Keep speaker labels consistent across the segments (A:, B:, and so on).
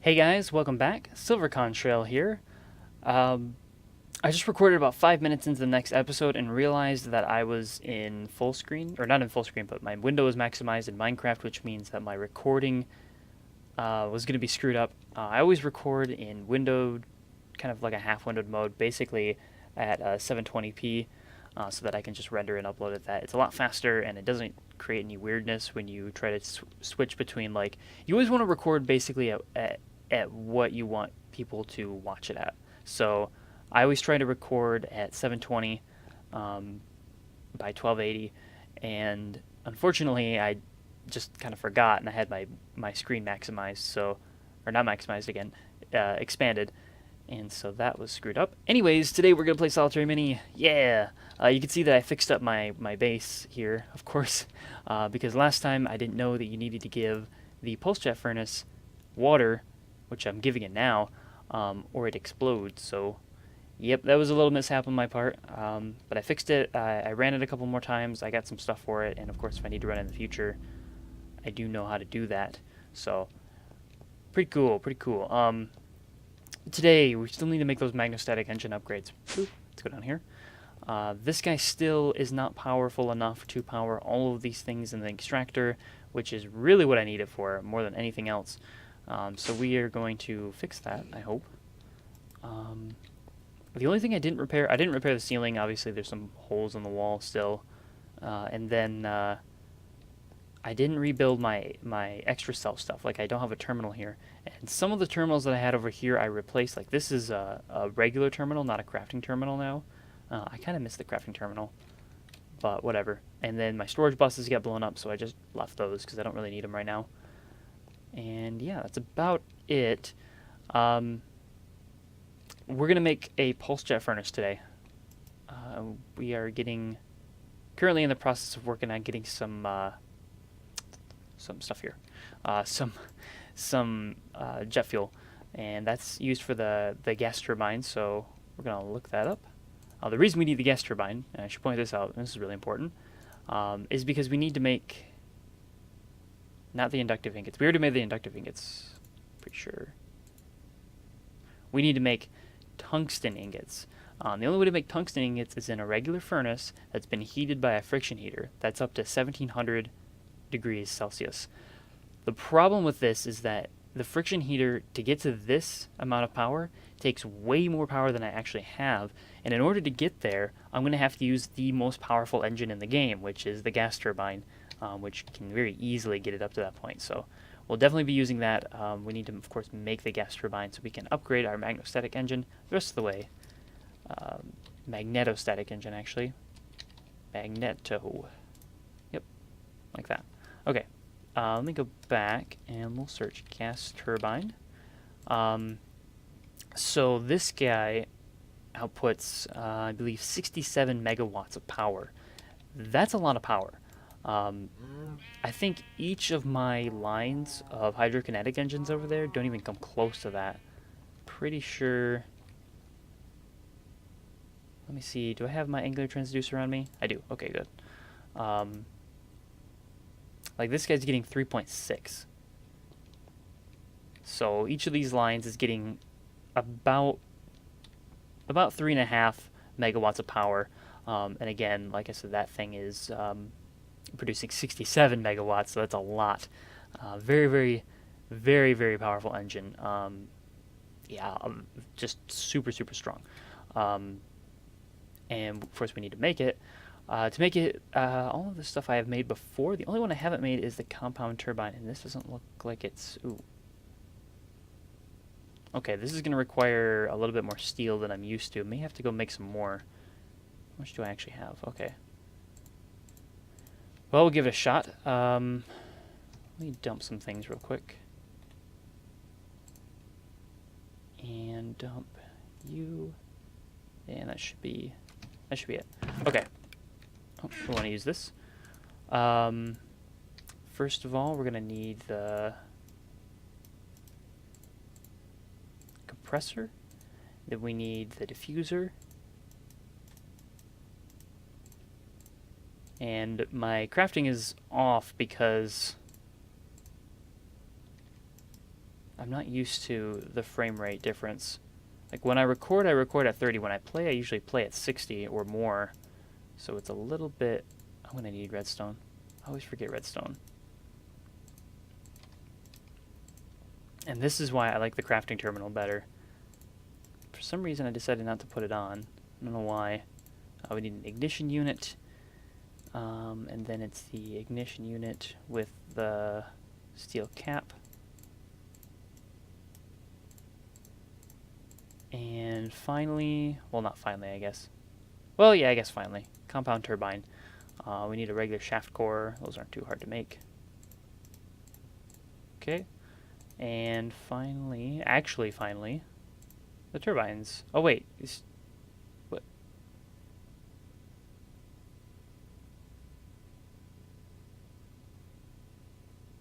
A: Hey guys, welcome back. SilverCon Trail here. I just recorded about 5 minutes into the next episode and realized that I was in full screen, or not in full screen, but my window was maximized in Minecraft, which means that my recording was going to be screwed up. I always record in windowed, kind of like a half-windowed mode, basically at 720p, so that I can just render and upload it. That it's a lot faster and it doesn't create any weirdness when you try to switch between, like, you always want to record basically at what you want people to watch it at. So I always try to record at 720 by 1280, and unfortunately I just kind of forgot and I had my screen maximized, so, or not maximized again, expanded, and so that was screwed up. Anyways, today we're going to play SolitaryMini. Yeah! You can see that I fixed up my base here, of course, because last time I didn't know that you needed to give the pulse jet furnace water, which I'm giving it now, or it explodes. So, yep, that was a little mishap on my part, but I fixed it. I ran it a couple more times. I got some stuff for it, and of course, if I need to run it in the future, I do know how to do that. So, pretty cool, pretty cool. Today, we still need to make those magnostatic engine upgrades. Boop, let's go down here. This guy still is not powerful enough to power all of these things in the extractor, which is really what I need it for, more than anything else. So we are going to fix that, I hope. The only thing I didn't repair the ceiling. Obviously, there's some holes in the wall still. And then I didn't rebuild my extra cell stuff. Like, I don't have a terminal here. And some of the terminals that I had over here I replaced. Like, this is a regular terminal, not a crafting terminal now. I kind of miss the crafting terminal, but whatever. And then my storage buses got blown up, so I just left those because I don't really need them right now. And yeah, that's about it. We're going to make a pulse jet furnace today. We are currently in the process of working on getting some stuff here. Some jet fuel. And that's used for the gas turbine, so we're going to look that up. The reason we need the gas turbine, and I should point this out, and this is really important, is because we need to make, not the inductive ingots. We already made the inductive ingots, pretty sure. We need to make tungsten ingots. The only way to make tungsten ingots is in a regular furnace that's been heated by a friction heater. That's up to 1700 degrees Celsius. The problem with this is that the friction heater, to get to this amount of power, takes way more power than I actually have, and in order to get there, I'm going to have to use the most powerful engine in the game, which is the gas turbine, which can very easily get it up to that point. So we'll definitely be using that. We need to, of course, make the gas turbine so we can upgrade our magnostatic engine the rest of the way. Magnetostatic engine, actually. Magneto. Yep, like that. Okay. Let me go back and we'll search gas turbine. So this guy outputs, I believe, 67 megawatts of power. That's a lot of power. I think each of my lines of hydrokinetic engines over there don't even come close to that. Pretty sure. Let me see. Do I have my angular transducer on me? I do. Okay, good. Like, this guy's getting 3.6. So each of these lines is getting about 3.5 megawatts of power. And again, like I said, that thing is producing 67 megawatts, so that's a lot. Very, very, very, very powerful engine. Yeah, just super, super strong. And of course, we need to make it. To make it, all of the stuff I have made before, the only one I haven't made is the compound turbine, and this doesn't look like it's... Ooh. Okay, this is going to require a little bit more steel than I'm used to. May have to go make some more. How much do I actually have? Okay. Well, we'll give it a shot. Let me dump some things real quick. And dump you. And that should be it. Okay. Oh, we want to use this. First of all, we're going to need the compressor. Then we need the diffuser. And my crafting is off because I'm not used to the frame rate difference. Like when I record at 30. When I play, I usually play at 60 or more. So it's a little bit... I'm going to need redstone. I always forget redstone. And this is why I like the crafting terminal better. For some reason, I decided not to put it on. I don't know why. We need an ignition unit. And then it's the ignition unit with the steel cap. And finally, well, not finally, I guess. Well, yeah, I guess finally. Compound turbine. We need a regular shaft core. Those aren't too hard to make. Okay. And finally, actually finally, the turbines. Oh, wait. What?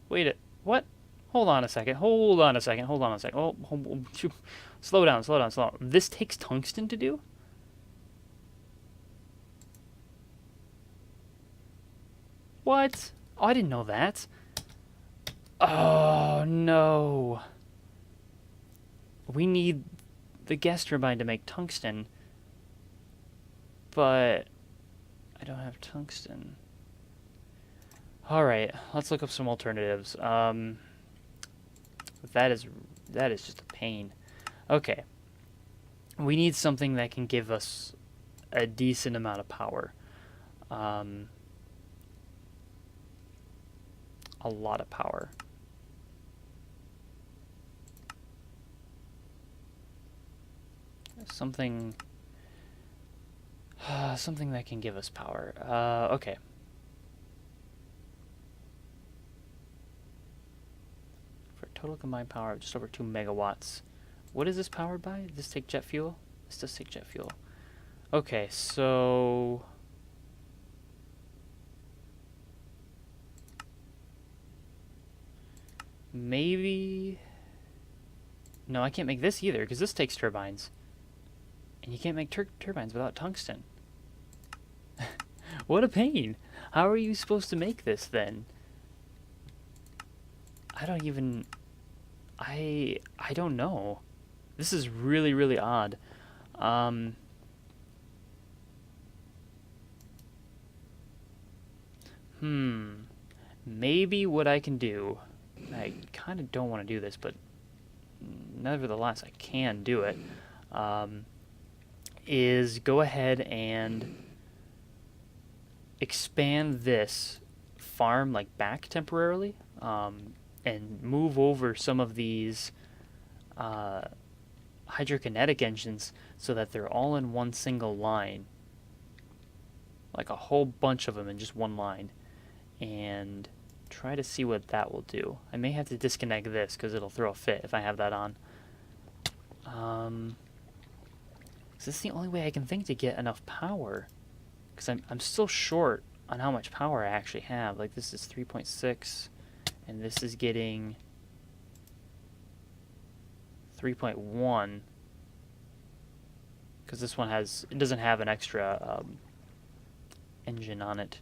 A: Wait, what? Hold on a second. Hold on a second. Hold on a second. Oh, slow down, slow down, slow down. This takes tungsten to do? What? Oh, I didn't know that. Oh, no. We need the gas turbine to make tungsten. But I don't have tungsten. Alright, let's look up some alternatives. That is just a pain. Okay. We need something that can give us a decent amount of power. A lot of power. Something that can give us power. Okay. For total combined power of just over 2 megawatts. What is this powered by? Does this take jet fuel? This does take jet fuel. Okay, so... maybe... no, I can't make this either, because this takes turbines. And you can't make turbines without tungsten. What a pain! How are you supposed to make this, then? I don't even... I don't know. This is really, really odd. Maybe what I can do... I kind of don't want to do this, but nevertheless, I can do it. Is go ahead and expand this farm like back temporarily, and move over some of these hydrokinetic engines so that they're all in one single line, like a whole bunch of them in just one line, and try to see what that will do. I may have to disconnect this because it'll throw a fit if I have that on. This is the only way I can think to get enough power, because I'm still short on how much power I actually have. Like this is 3.6, and this is getting 3.1, because this one doesn't have an extra engine on it.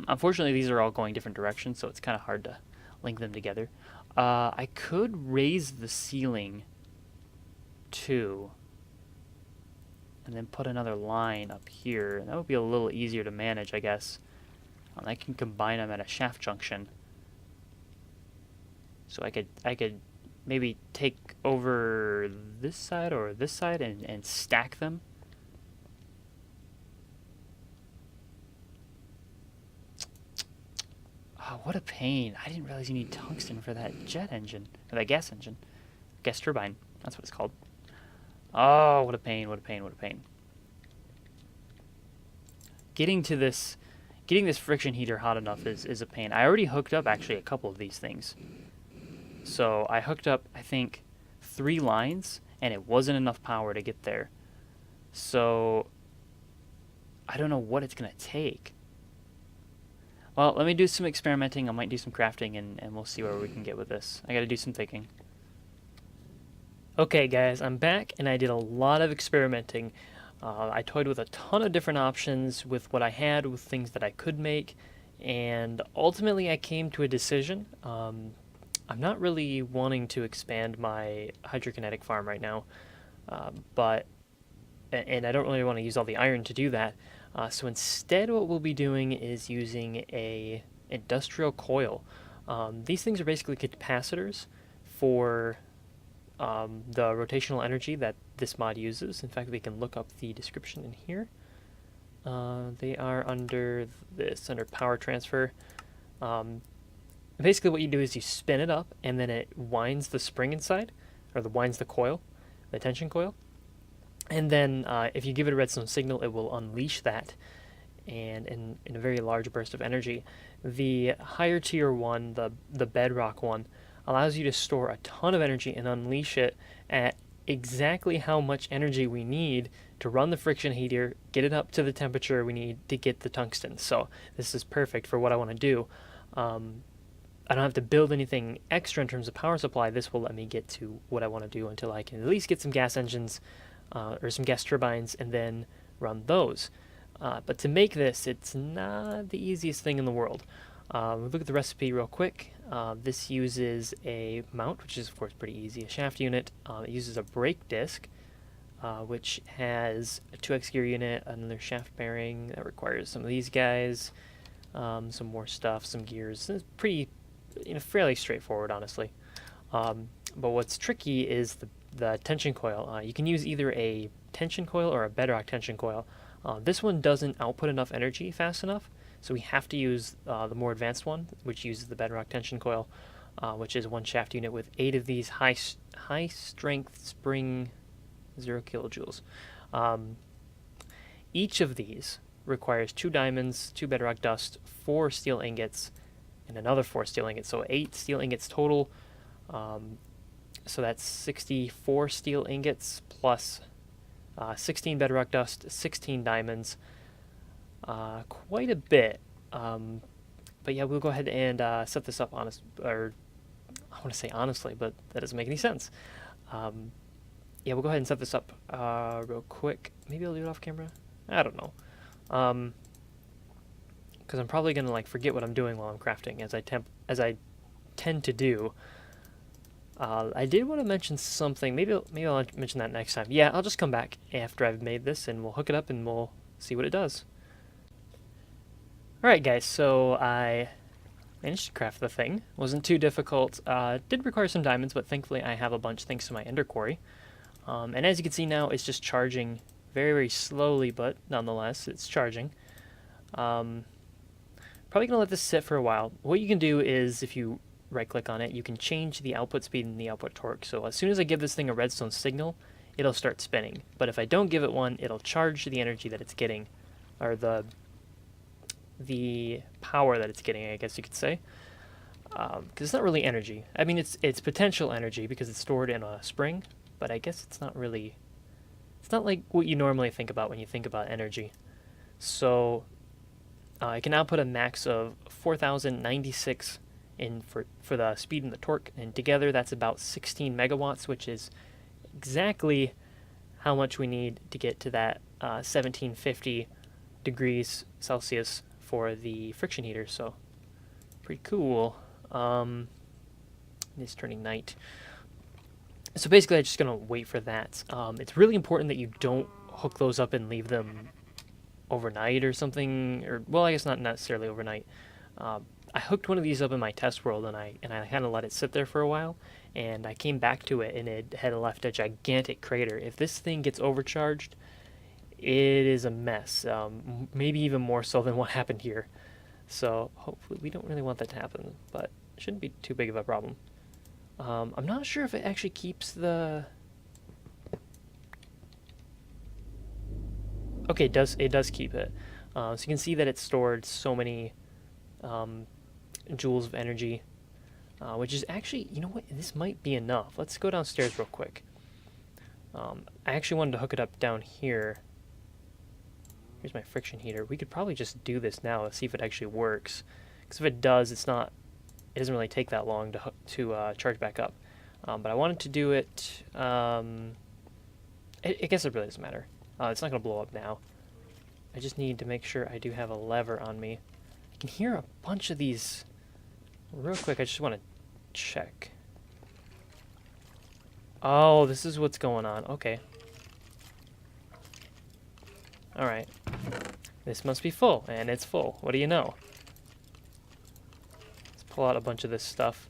A: Unfortunately, these are all going different directions, so it's kind of hard to link them together. I could raise the ceiling too, and then put another line up here. That would be a little easier to manage, I guess. And I can combine them at a shaft junction. So I could maybe take over this side or this side and stack them. Oh, what a pain. I didn't realize you need tungsten for that jet engine, or that gas engine. Gas turbine, that's what it's called. Oh, what a pain, what a pain, what a pain. Getting this friction heater hot enough is a pain. I already hooked up, actually, a couple of these things. So I hooked up, I think, 3 lines, and it wasn't enough power to get there. So I don't know what it's going to take. Well, let me do some experimenting. I might do some crafting, and we'll see where we can get with this. I got to do some thinking.
B: Okay, guys, I'm back, and I did a lot of experimenting.
A: I toyed with a ton of different options with what I had, with things that I could make, and ultimately I came to a decision. I'm not really wanting to expand my hydrokinetic farm right now, and I don't really want to use all the iron to do that. So instead what we'll be doing is using a industrial coil. These things are basically capacitors for the rotational energy that this mod uses. In fact, we can look up the description in here. They are under this, under power transfer. Basically what you do is you spin it up and then it winds the spring inside, or winds the coil, the tension coil. And then if you give it a redstone signal, it will unleash that, and in a very large burst of energy. The higher tier one, the bedrock one, allows you to store a ton of energy and unleash it at exactly how much energy we need to run the friction heater, get it up to the temperature we need to get the tungsten. So this is perfect for what I want to do. I don't have to build anything extra in terms of power supply. This will let me get to what I want to do until I can at least get some gas engines or some gas turbines and then run those. But to make this, it's not the easiest thing in the world. We'll look at the recipe real quick. This uses a mount, which is of course pretty easy, a shaft unit. It uses a brake disc, which has a 2x gear unit, another shaft bearing that requires some of these guys, some more stuff, some gears. It's pretty, fairly straightforward, honestly. But what's tricky is the tension coil. You can use either a tension coil or a bedrock tension coil. This one doesn't output enough energy fast enough, so we have to use the more advanced one, which uses the bedrock tension coil, which is one shaft unit with 8 of these high strength spring 0 kilojoules. Each of these requires 2 diamonds, 2 bedrock dust, 4 steel ingots, and another 4 steel ingots, so 8 steel ingots total. So that's 64 steel ingots plus 16 bedrock dust, 16 diamonds, quite a bit. But yeah, we'll go ahead and set this up I want to say honestly, but that doesn't make any sense. Yeah, we'll go ahead and set this up real quick. Maybe I'll do it off camera. I don't know, because I'm probably gonna forget what I'm doing while I'm crafting, as I tend to do. I did want to mention something. Maybe I'll mention that next time. Yeah, I'll just come back after I've made this and we'll hook it up and we'll see what it does. Alright guys, so I managed to craft the thing. Wasn't too difficult. Did require some diamonds, but thankfully I have a bunch thanks to my ender quarry. And as you can see now, it's just charging very, very slowly, but nonetheless, it's charging. Probably going to let this sit for a while. What you can do is, if you right-click on it, you can change the output speed and the output torque. So as soon as I give this thing a redstone signal, it'll start spinning. But if I don't give it one, it'll charge the energy that it's getting, or the power that it's getting, I guess you could say. Because it's not really energy. I mean, it's potential energy because it's stored in a spring, but I guess it's not really... It's not like what you normally think about when you think about energy. So I can output a max of 4,096 for the speed and the torque, and together that's about 16 megawatts, which is exactly how much we need to get to that 1750 degrees Celsius for the friction heater. So pretty cool. It's turning night, so basically I'm just gonna wait for that. It's really important that you don't hook those up and leave them overnight or something, or well, I guess not necessarily overnight. I hooked one of these up in my test world, and I kind of let it sit there for a while, and I came back to it, and it had left a gigantic crater. If this thing gets overcharged, it is a mess, maybe even more so than what happened here. So hopefully we don't really want that to happen, but it shouldn't be too big of a problem. I'm not sure if it actually keeps the... Okay, it does keep it. So you can see that it stored so many joules of energy, which is actually, you know what, this might be enough. Let's go downstairs real quick. I actually wanted to hook it up down here. Here's my friction heater. We could probably just do this now to see if it actually works, because if it does, it doesn't really take that long to charge back up. But I wanted to do it, I guess it really doesn't matter. It's not going to blow up now. I just need to make sure I do have a lever on me. I can hear a bunch of these. Real quick, I just want to check. Oh, this is what's going on. Okay. Alright. This must be full, and it's full. What do you know? Let's pull out a bunch of this stuff.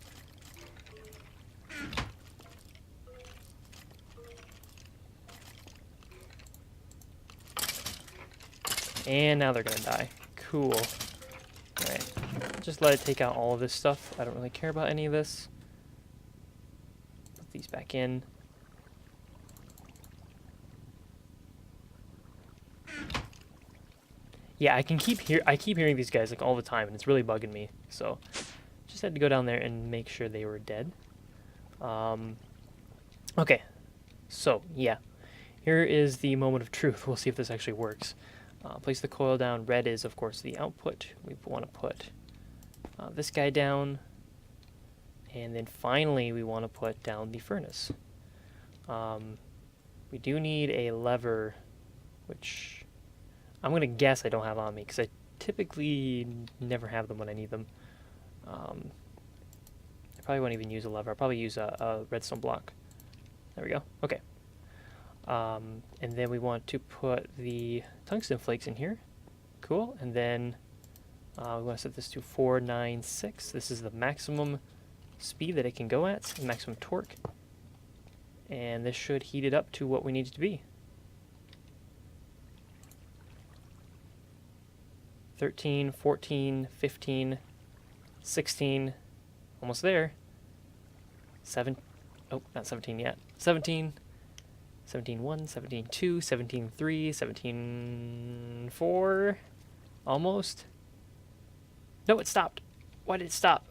A: And now they're gonna die. Cool. Alright. Just let it take out all of this stuff. I don't really care about any of this. Put these back in. Yeah, I keep hearing these guys like all the time, and it's really bugging me. So, just had to go down there and make sure they were dead. Okay, so yeah, here is the moment of truth. We'll see if this actually works. Place the coil down. Red is, of course, the output. We want to put this guy down, and then finally we want to put down the furnace. We do need a lever, which I'm going to guess I don't have on me, because I typically never have them when I need them. I probably won't even use a lever. I'll probably use a redstone block. There we go. Okay. And then we want to put the tungsten flakes in here. Cool. And then we want to set this to 496. This is the maximum speed that it can go at, the maximum torque. And this should heat it up to what we need it to be. 13, 14, 15, 16, almost there. 7, oh, not 17 yet. 17, 17.1, 17.2, 17.3, 17.4, almost. No, it stopped. Why did it stop?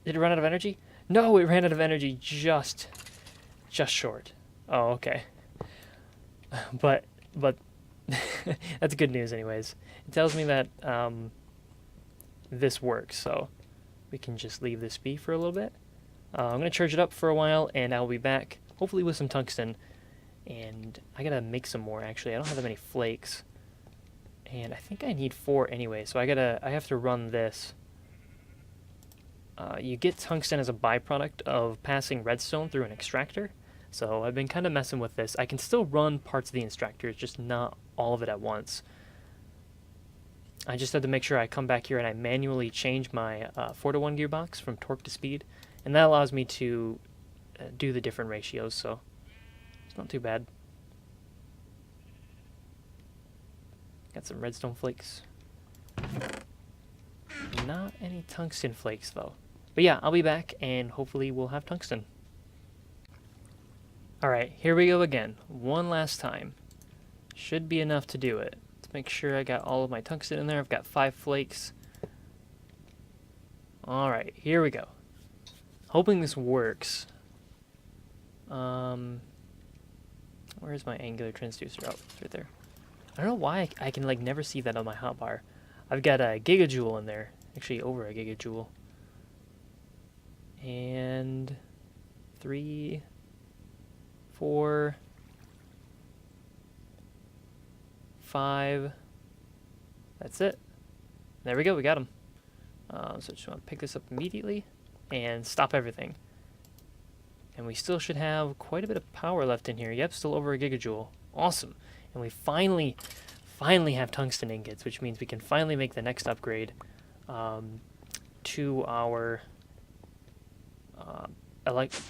A: Did it run out of energy? No, it ran out of energy just short. Oh, okay. But that's good news anyways. It tells me that this works, so we can just leave this be for a little bit. I'm going to charge it up for a while, and I'll be back, hopefully with some tungsten. And I gotta make some more, actually. I don't have that many flakes. And I think I need 4 anyway, so I have to run this. You get tungsten as a byproduct of passing redstone through an extractor. So I've been kind of messing with this. I can still run parts of the extractor, just not all of it at once. I just had to make sure I come back here and I manually change my 4-to-1 gearbox from torque to speed. And that allows me to do the different ratios, so it's not too bad. Got some redstone flakes. Not any tungsten flakes, though. But yeah, I'll be back, and hopefully we'll have tungsten. Alright, here we go again. One last time. Should be enough to do it. Let's make sure I got all of my tungsten in there. I've got 5 flakes. Alright, here we go. Hoping this works. Where's my angular transducer? Oh, it's right there. I don't know why I can like never see that on my hotbar. I've got a gigajoule in there. Actually, over a gigajoule. And 3, 4, 5. That's it. There we go. We got them. So just want to pick this up immediately and stop everything. And we still should have quite a bit of power left in here. Yep, still over a gigajoule. Awesome. And we finally have tungsten ingots, which means we can finally make the next upgrade to our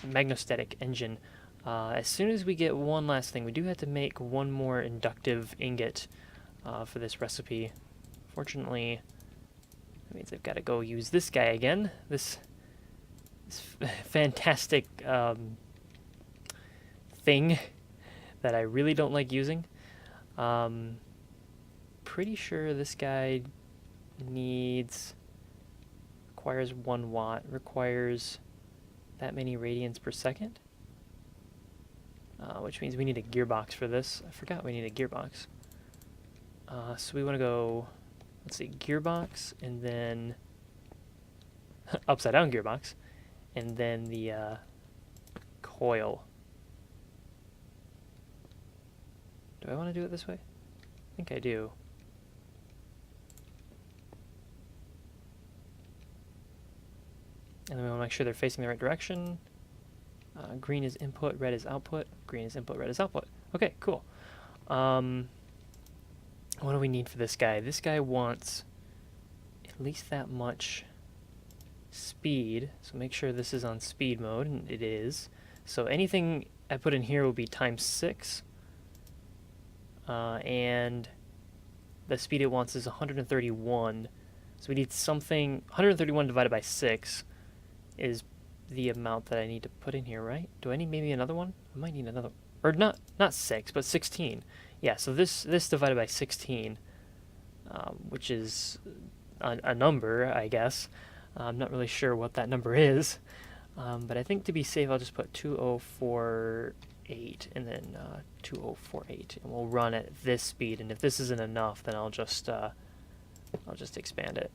A: magnostatic engine. As soon as we get one last thing, we do have to make one more inductive ingot for this recipe. Fortunately, that means I've got to go use this guy again. This fantastic thing that I really don't like using. Pretty sure this guy requires 1 watt, requires that many radians per second, which means we need a gearbox for this. I forgot we need a gearbox. So we want to go, let's see, gearbox, and then upside down gearbox, and then the coil. Do I want to do it this way? I think I do. And then we want to make sure they're facing the right direction. Green is input, red is output. Green is input, red is output. Okay, cool. What do we need for this guy? This guy wants at least that much speed. So make sure this is on speed mode, and it is. So anything I put in here will be times 6. And the speed it wants is 131. So we need something, 131 divided by 6 is the amount that I need to put in here, right? Do I need maybe another one? I might need another, or not 6, but 16. Yeah, so this divided by 16, which is a number, I guess. I'm not really sure what that number is, but I think to be safe, I'll just put 2048 and then 2048, and we'll run at this speed. And if this isn't enough, then I'll just expand it.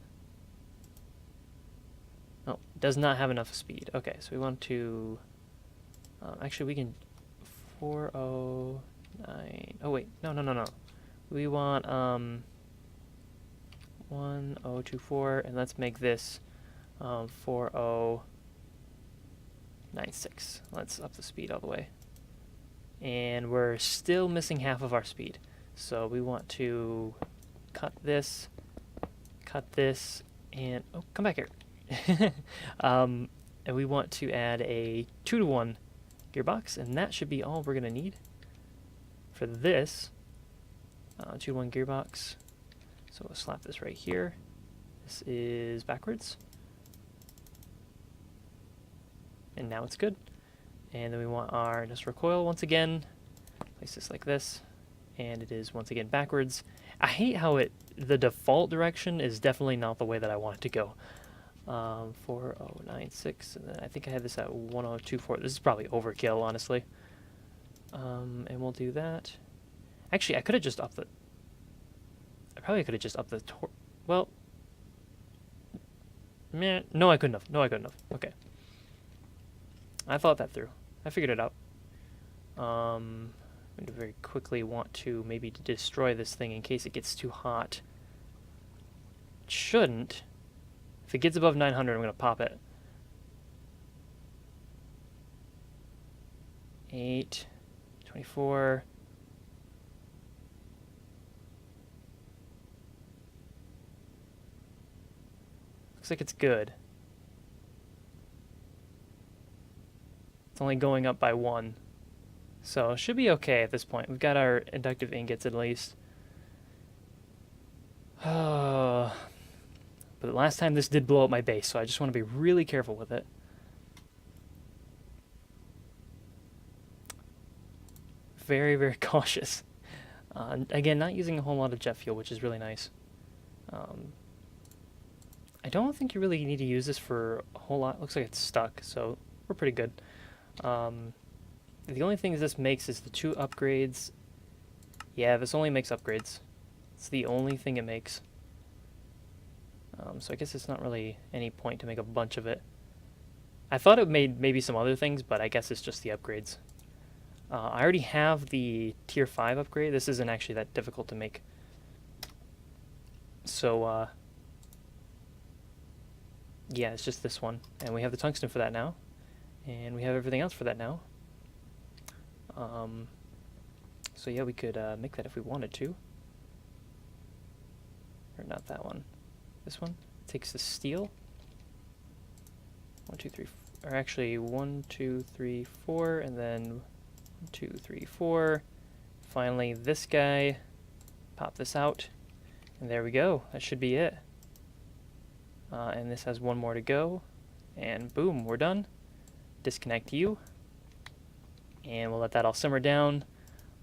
A: Oh, it does not have enough speed. Okay, so we want to, actually we can 409, oh wait, no. We want 1024, and let's make this 4096. Let's up the speed all the way. And we're still missing half of our speed. So we want to cut this, and, oh, come back here. And we want to add a 2-to-1 gearbox, and that should be all we're going to need for this 2-to-1 gearbox. So we'll slap this right here. This is backwards. And now it's good. And then we want our industrial coil once again. Place this like this. And it is once again backwards. I hate how the default direction is definitely not the way that I want it to go. 4096, and then I think I had this at 1024. This is probably overkill, honestly. And we'll do that. Actually, I probably could have just upped the well, meh, no, I couldn't have. Okay. I thought that through. I figured it out. I'm going to very quickly want to maybe destroy this thing in case it gets too hot. It shouldn't. If it gets above 900, I'm going to pop it. 8, 24. Looks like it's good. It's only going up by 1. So it should be okay at this point. We've got our inductive ingots at least. But last time this did blow up my base, so I just want to be really careful with it. Very, very cautious. Again, not using a whole lot of jet fuel, which is really nice. I don't think you really need to use this for a whole lot. Looks like it's stuck, so we're pretty good. The only thing this makes is the 2 upgrades. Yeah, this only makes upgrades. It's the only thing it makes. So I guess it's not really any point to make a bunch of it. I thought it made maybe some other things, but I guess it's just the upgrades. I already have the tier 5 upgrade. This isn't actually that difficult to make. So, yeah, it's just this one. And we have the tungsten for that now. And we have everything else for that now. So yeah, we could make that if we wanted to. Or not that one. This one takes the steel. 1, 2, 3, or actually 1, 2, 3, 4, and then 1, 2, 3, 4. Finally, this guy. Pop this out, and there we go. That should be it. And this has 1 more to go, and boom, we're done. Disconnect you, and we'll let that all simmer down.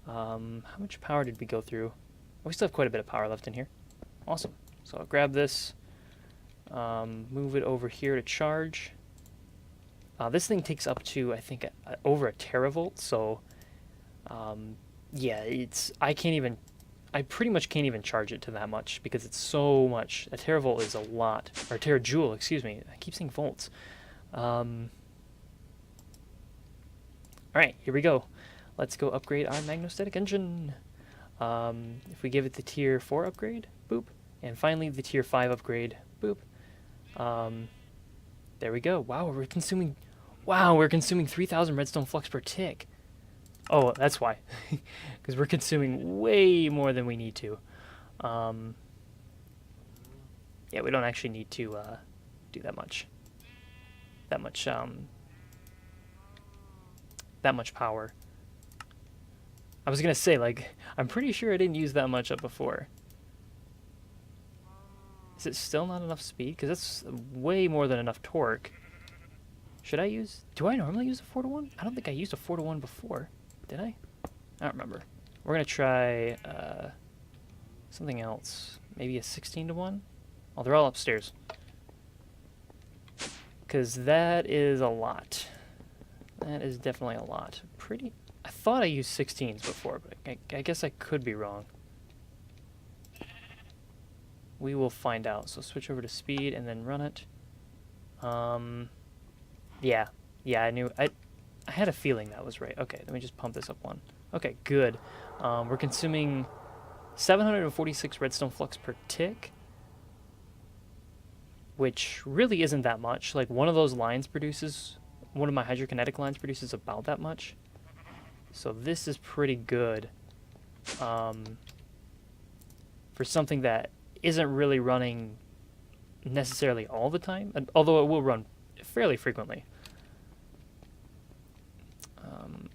A: How much power did we go through? We still have quite a bit of power left in here. Awesome. So I'll grab this, move it over here to charge. This thing takes up to, I think, over a teravolt, so yeah, I pretty much can't even charge it to that much because it's so much. A teravolt is a lot, or terajoule, excuse me. I keep saying volts. Alright, here we go. Let's go upgrade our magnostatic engine. If we give it the tier 4 upgrade, boop. And finally the tier 5 upgrade, boop. There we go. Wow, we're consuming 3,000 redstone flux per tick. Oh, that's why. Because we're consuming way more than we need to. Yeah, we don't actually need to do that much. That much power. I was gonna say, like, I'm pretty sure I didn't use that much up before. Is it still not enough speed? Because that's way more than enough torque. Should I use... Do I normally use a 4-to-1? I don't think I used a 4-to-1 before. Did I? I don't remember. We're gonna try something else. Maybe a 16-to-1? Oh, they're all upstairs. Because that is a lot. That is definitely a lot. Pretty... I thought I used 16s before, but I guess I could be wrong. We will find out. So switch over to speed and then run it. Yeah, I knew. I had a feeling that was right. Okay, let me just pump this up one. Okay, good. We're consuming 746 redstone flux per tick, which really isn't that much. Like, one of those lines produces, one of my hydrokinetic lines produces about that much. So this is pretty good for something that isn't really running necessarily all the time, although it will run fairly frequently.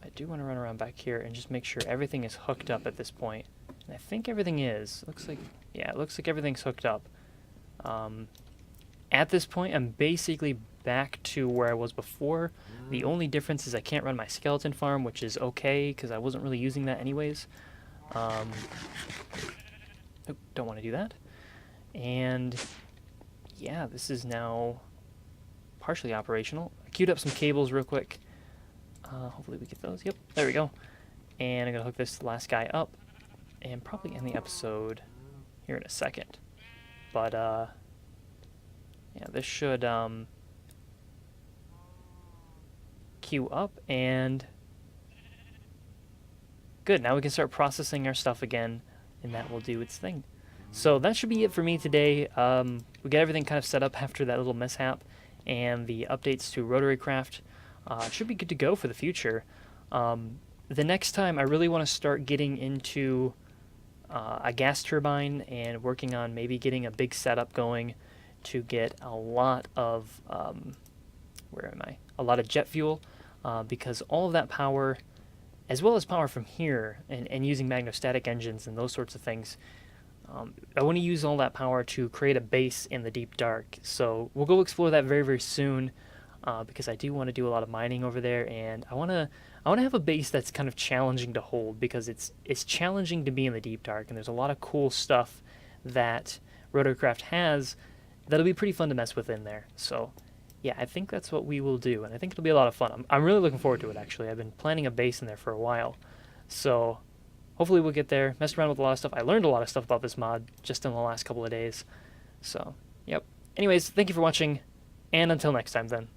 A: I do want to run around back here and just make sure everything is hooked up at this point. And I think everything is. Looks like, yeah, it looks like everything's hooked up. At this point, I'm basically back to where I was before. The only difference is I can't run my skeleton farm, which is okay, because I wasn't really using that anyways. Oh, don't want to do that. And yeah, this is now partially operational. I queued up some cables real quick. Hopefully we get those. Yep, there we go. And I'm going to hook this last guy up and probably end the episode here in a second. But, yeah, this should queue up, and good. Now we can start processing our stuff again, and that will do its thing. So that should be it for me today. We got everything kind of set up after that little mishap, and the updates to RotaryCraft should be good to go for the future. The next time, I really want to start getting into a gas turbine and working on maybe getting a big setup going to get a lot of a lot of jet fuel, because all of that power, as well as power from here and using magnostatic engines and those sorts of things, I want to use all that power to create a base in the deep dark. So we'll go explore that very, very soon, because I do want to do a lot of mining over there, and I want to have a base that's kind of challenging to hold, because it's challenging to be in the deep dark, and there's a lot of cool stuff that RotaryCraft has that'll be pretty fun to mess with in there. So yeah, I think that's what we will do, and I think it'll be a lot of fun. I'm really looking forward to it, actually. I've been planning a base in there for a while, so hopefully we'll get there. Messed around with a lot of stuff. I learned a lot of stuff about this mod just in the last couple of days. So, yep. Anyways, thank you for watching, and until next time then.